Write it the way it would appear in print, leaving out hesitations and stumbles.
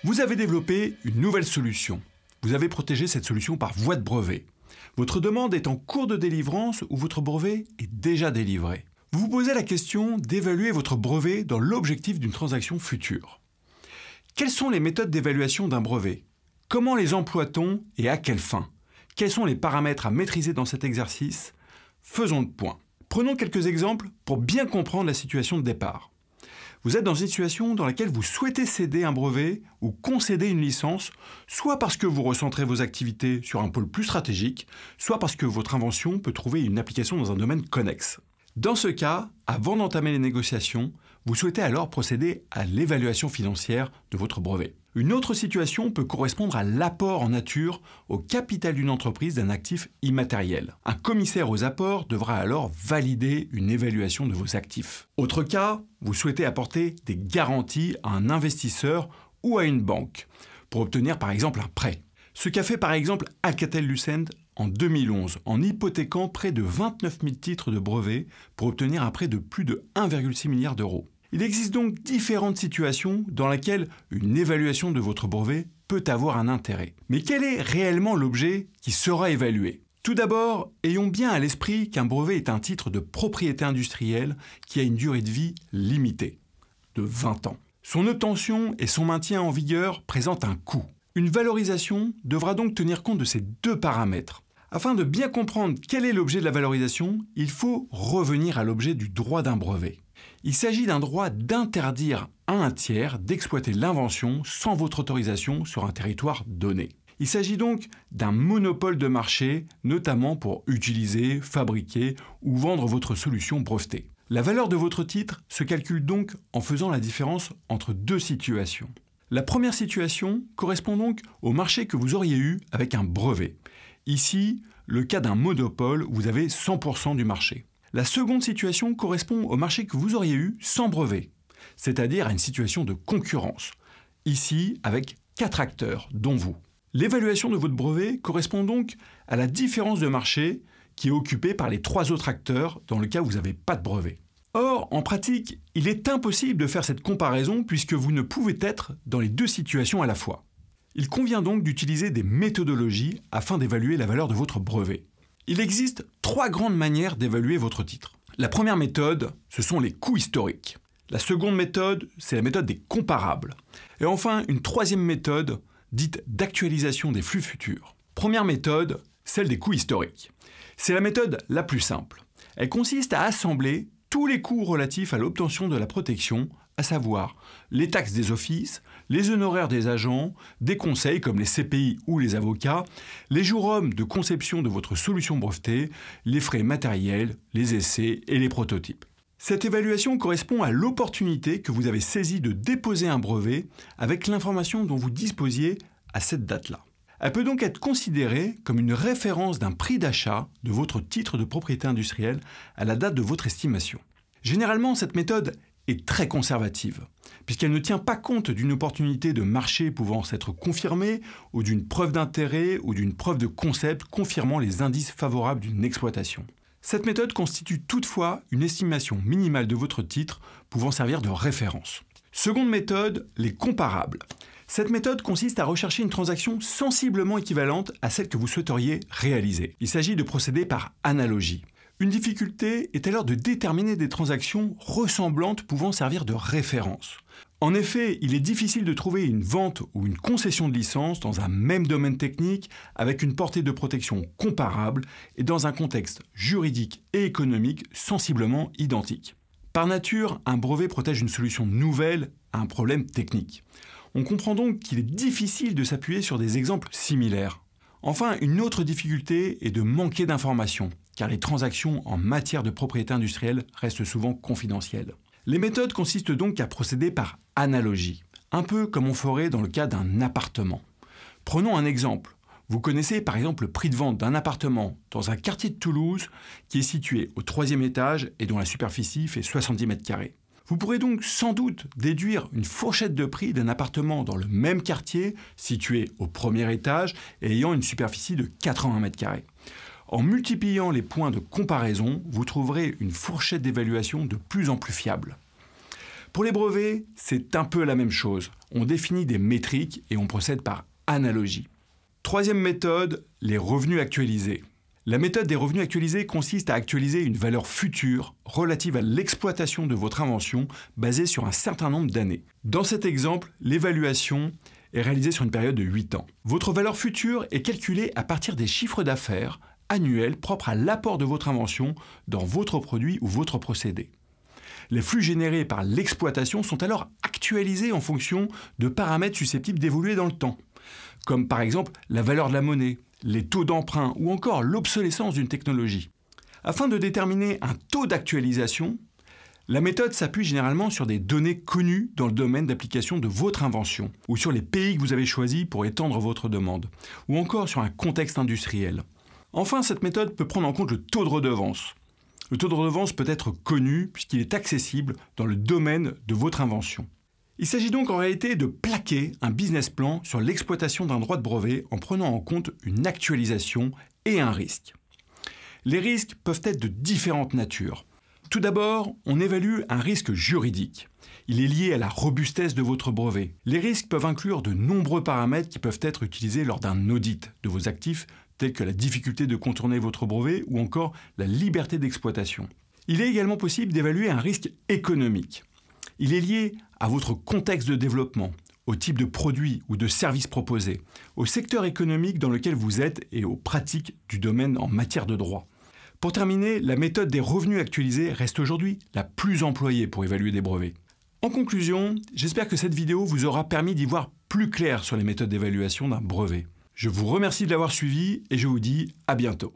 Vous avez développé une nouvelle solution. Vous avez protégé cette solution par voie de brevet. Votre demande est en cours de délivrance ou votre brevet est déjà délivré. Vous vous posez la question d'évaluer votre brevet dans l'objectif d'une transaction future. Quelles sont les méthodes d'évaluation d'un brevet? Comment les emploie-t-on et à quelle fin? Quels sont les paramètres à maîtriser dans cet exercice? Faisons le point. Prenons quelques exemples pour bien comprendre la situation de départ. Vous êtes dans une situation dans laquelle vous souhaitez céder un brevet ou concéder une licence, soit parce que vous recentrez vos activités sur un pôle plus stratégique, soit parce que votre invention peut trouver une application dans un domaine connexe. Dans ce cas, avant d'entamer les négociations, vous souhaitez alors procéder à l'évaluation financière de votre brevet. Une autre situation peut correspondre à l'apport en nature au capital d'une entreprise d'un actif immatériel. Un commissaire aux apports devra alors valider une évaluation de vos actifs. Autre cas, vous souhaitez apporter des garanties à un investisseur ou à une banque pour obtenir par exemple un prêt. Ce qu'a fait par exemple Alcatel-Lucent en 2011 en hypothéquant près de 29 000 titres de brevets pour obtenir un prêt de plus de 1,6 milliard d'euros. Il existe donc différentes situations dans lesquelles une évaluation de votre brevet peut avoir un intérêt. Mais quel est réellement l'objet qui sera évalué? Tout d'abord, ayons bien à l'esprit qu'un brevet est un titre de propriété industrielle qui a une durée de vie limitée, de 20 ans. Son obtention et son maintien en vigueur présentent un coût. Une valorisation devra donc tenir compte de ces deux paramètres. Afin de bien comprendre quel est l'objet de la valorisation, il faut revenir à l'objet du droit d'un brevet. Il s'agit d'un droit d'interdire à un tiers d'exploiter l'invention sans votre autorisation sur un territoire donné. Il s'agit donc d'un monopole de marché, notamment pour utiliser, fabriquer ou vendre votre solution brevetée. La valeur de votre titre se calcule donc en faisant la différence entre deux situations. La première situation correspond donc au marché que vous auriez eu avec un brevet. Ici, le cas d'un monopole où vous avez 100% du marché. La seconde situation correspond au marché que vous auriez eu sans brevet, c'est-à-dire à une situation de concurrence, ici avec 4 acteurs, dont vous. L'évaluation de votre brevet correspond donc à la différence de marché qui est occupée par les 3 autres acteurs dans le cas où vous n'avez pas de brevet. Or, en pratique, il est impossible de faire cette comparaison puisque vous ne pouvez être dans les deux situations à la fois. Il convient donc d'utiliser des méthodologies afin d'évaluer la valeur de votre brevet. Il existe 3 grandes manières d'évaluer votre titre. La première méthode, ce sont les coûts historiques. La seconde méthode, c'est la méthode des comparables. Et enfin, une troisième méthode, dite d'actualisation des flux futurs. Première méthode, celle des coûts historiques. C'est la méthode la plus simple. Elle consiste à assembler tous les coûts relatifs à l'obtention de la protection, à savoir les taxes des offices, les honoraires des agents, des conseils comme les CPI ou les avocats, les jours hommes de conception de votre solution brevetée, les frais matériels, les essais et les prototypes. Cette évaluation correspond à l'opportunité que vous avez saisie de déposer un brevet avec l'information dont vous disposiez à cette date-là. Elle peut donc être considérée comme une référence d'un prix d'achat de votre titre de propriété industrielle à la date de votre estimation. Généralement, cette méthode est très conservative, puisqu'elle ne tient pas compte d'une opportunité de marché pouvant s'être confirmée, ou d'une preuve d'intérêt, ou d'une preuve de concept confirmant les indices favorables d'une exploitation. Cette méthode constitue toutefois une estimation minimale de votre titre pouvant servir de référence. Seconde méthode, les comparables. Cette méthode consiste à rechercher une transaction sensiblement équivalente à celle que vous souhaiteriez réaliser. Il s'agit de procéder par analogie. Une difficulté est alors de déterminer des transactions ressemblantes pouvant servir de référence. En effet, il est difficile de trouver une vente ou une concession de licence dans un même domaine technique avec une portée de protection comparable et dans un contexte juridique et économique sensiblement identique. Par nature, un brevet protège une solution nouvelle à un problème technique. On comprend donc qu'il est difficile de s'appuyer sur des exemples similaires. Enfin, une autre difficulté est de manquer d'informations, car les transactions en matière de propriété industrielle restent souvent confidentielles. Les méthodes consistent donc à procéder par analogie, un peu comme on ferait dans le cas d'un appartement. Prenons un exemple. Vous connaissez par exemple le prix de vente d'un appartement dans un quartier de Toulouse qui est situé au 3e étage et dont la superficie fait 70 mètres carrés. Vous pourrez donc sans doute déduire une fourchette de prix d'un appartement dans le même quartier, situé au 1er étage et ayant une superficie de 80 mètres carrés. En multipliant les points de comparaison, vous trouverez une fourchette d'évaluation de plus en plus fiable. Pour les brevets, c'est un peu la même chose. On définit des métriques et on procède par analogie. Troisième méthode, les revenus actualisés. La méthode des revenus actualisés consiste à actualiser une valeur future relative à l'exploitation de votre invention basée sur un certain nombre d'années. Dans cet exemple, l'évaluation est réalisée sur une période de 8 ans. Votre valeur future est calculée à partir des chiffres d'affaires annuels propres à l'apport de votre invention dans votre produit ou votre procédé. Les flux générés par l'exploitation sont alors actualisés en fonction de paramètres susceptibles d'évoluer dans le temps, comme par exemple la valeur de la monnaie, les taux d'emprunt ou encore l'obsolescence d'une technologie. Afin de déterminer un taux d'actualisation, la méthode s'appuie généralement sur des données connues dans le domaine d'application de votre invention, ou sur les pays que vous avez choisis pour étendre votre demande, ou encore sur un contexte industriel. Enfin, cette méthode peut prendre en compte le taux de redevance. Le taux de redevance peut être connu puisqu'il est accessible dans le domaine de votre invention. Il s'agit donc en réalité de plaquer un business plan sur l'exploitation d'un droit de brevet en prenant en compte une actualisation et un risque. Les risques peuvent être de différentes natures. Tout d'abord, on évalue un risque juridique. Il est lié à la robustesse de votre brevet. Les risques peuvent inclure de nombreux paramètres qui peuvent être utilisés lors d'un audit de vos actifs, tels que la difficulté de contourner votre brevet ou encore la liberté d'exploitation. Il est également possible d'évaluer un risque économique. Il est lié à votre contexte de développement, au type de produit ou de service proposé, au secteur économique dans lequel vous êtes et aux pratiques du domaine en matière de droit. Pour terminer, la méthode des revenus actualisés reste aujourd'hui la plus employée pour évaluer des brevets. En conclusion, j'espère que cette vidéo vous aura permis d'y voir plus clair sur les méthodes d'évaluation d'un brevet. Je vous remercie de l'avoir suivi et je vous dis à bientôt.